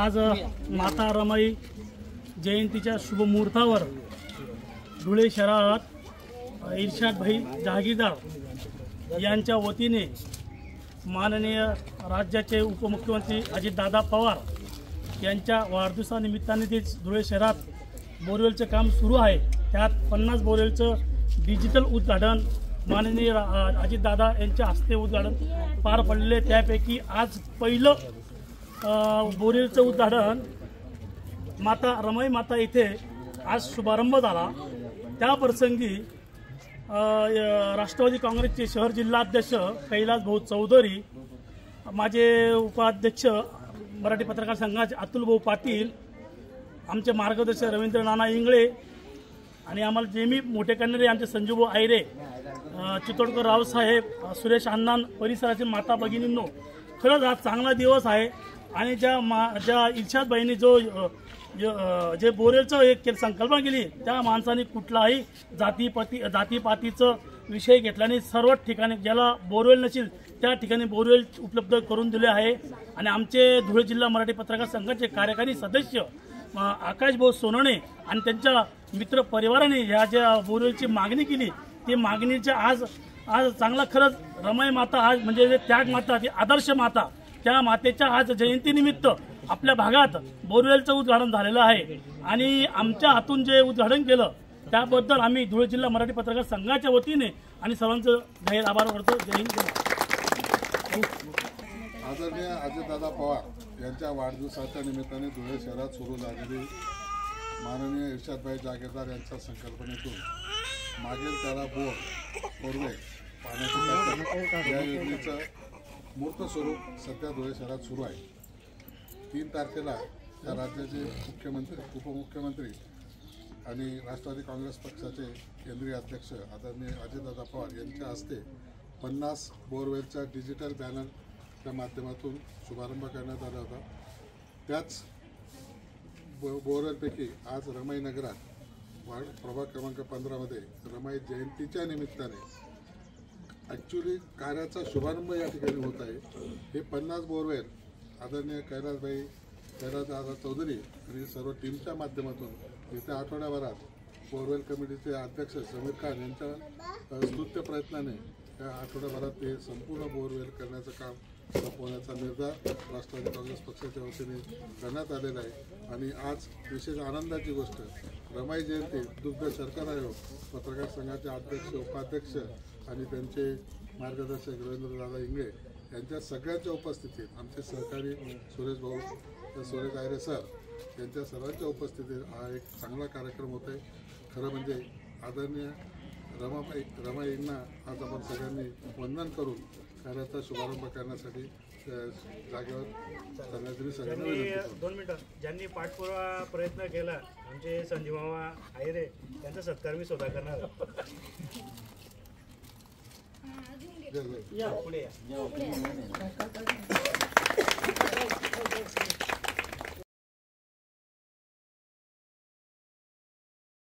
आज माता रमाई जयंतीच्या शुभमुहूर्तावर धुळे शहरात इर्शाद भाई जहागीरदार यांच्या वतीने माननीय राज्याचे उपमुख्यमंत्री अजितदादा पवार यांच्या वाढदिवसानिमित्ताने ते धुळे शहरात बोरवेलचं काम सुरू आहे। त्यात 50 बोरवेलचं डिजिटल उद्घाटन माननीय अजितदादा यांच्या हस्ते उद्घाटन पार पडले। त्यापैकी आज पहिलं बोरवेलचं उद्घाटन माता रमाई माता इथे आज शुभारंभ झाला। त्या प्रसंगी राष्ट्रवादी काँग्रेसचे शहर जिल्हाध्यक्ष कैलास भाऊ चौधरी, माझे उपाध्यक्ष मराठी पत्रकार संघाचे अतुल भाऊ पाटील, आमचे मार्गदर्शक रवींद्र नाना इंगळे आणि आम्हाला जेमी मोठे करणारे आमचे संजू भाऊ आयरे, चितोडकर रावसाहेब, सुरेश अण्णा, परिसरातील माता भगिनींनो, खरंच हा चांगला दिवस आहे। आणि ज्या इर्शाद भाईंनी जे बोरवेलचं एक संकल्पना केली त्या माणसाने कुठलाही जातीपातीचं विषय घेतला नाही। सर्व ठिकाणी ज्याला बोरवेल नसेल त्या ठिकाणी बोरवेल उपलब्ध करून दिले आहे। आणि आमचे धुळे जिल्हा मराठी पत्रकार संघाचे कार्यकारी सदस्य आकाश भाऊ सोनवणे आणि त्यांच्या मित्र परिवाराने ह्या ज्या बोरवेलची मागणी केली ती मागणीच्या आज चांगला खरंच रमाई माता आज म्हणजे त्याग माता, ती आदर्श माता, त्या मातेच्या आज जयंतीनिमित्त आपल्या भागात बोरवेलचं उद्घाटन झालेलं आहे। आणि आमच्या हातून जे उद्घाटन केलं त्याबद्दल आम्ही धुळे जिल्हा मराठी पत्रकार संघाच्या वतीने आणि सर्वांचं जाहीर आभार करतो। जय हिंद। आदरणीय अजितदादा पवार यांच्या वाढदिवसाच्या निमित्ताने धुळे शहरात सुरू झालेली माननीय इर्शादभाई जहागीरदार यांच्या संकल्पनेतून मागील त्याला बोरवेल पाण्याची या योजनेचं मूर्त स्वरूप सध्या धुळे शहरात सुरू आहे। 3 तारखेला या राज्याचे मुख्यमंत्री, उपमुख्यमंत्री आणि राष्ट्रवादी काँग्रेस पक्षाचे केंद्रीय अध्यक्ष आदरणीय अजितदादा पवार यांच्या हस्ते 50 बोरवेलच्या डिजिटल बॅनरच्या माध्यमातून शुभारंभ करण्यात आला होता। त्याच बोरवेलपैकी आज रमाई नगरात प्रभाग क्रमांक 15 मध्ये रमाई जयंतीच्या निमित्ताने ॲक्च्युली कार्याचा शुभारंभ या ठिकाणी होत आहे। हे 50 बोरवेल आदरणीय कैलासदादा चौधरी आणि सर्व टीमच्या माध्यमातून येत्या आठवड्याभरात बोरवेल कमिटीचे अध्यक्ष समीर खान यांच्या स्तुत्य प्रयत्नाने या आठवड्याभरात ते संपूर्ण बोरवेल करण्याचं काम संपवण्याचा निर्धार राष्ट्रवादी काँग्रेस पक्षाच्या वतीने करण्यात आलेला आहे। आणि आज विशेष आनंदाची गोष्ट, रमाई जयंती दुग्ध शर्करा आयोग पत्रकार संघाचे अध्यक्ष, उपाध्यक्ष आणि त्यांचे मार्गदर्शक रवींद्रदादा इंगळे यांच्या सगळ्यांच्या उपस्थितीत, आमचे सहकारी सुरेश आयरे सर यांच्या सर्वांच्या उपस्थितीत हा एक चांगला कार्यक्रम होत आहे। खरं म्हणजे आदरणीय रमाईंना आज आपण सगळ्यांनी वंदन करून कार्याचा शुभारंभ करण्यासाठी जागेवर करण्यासाठी सगळ्यांना विनंती करतो। 2 मिनिटं, ज्यांनी पाठपुरावा प्रयत्न केला आमचे संजू मामा आयरे यांचा सत्कार मी स्वतः करणार। या पुढे या।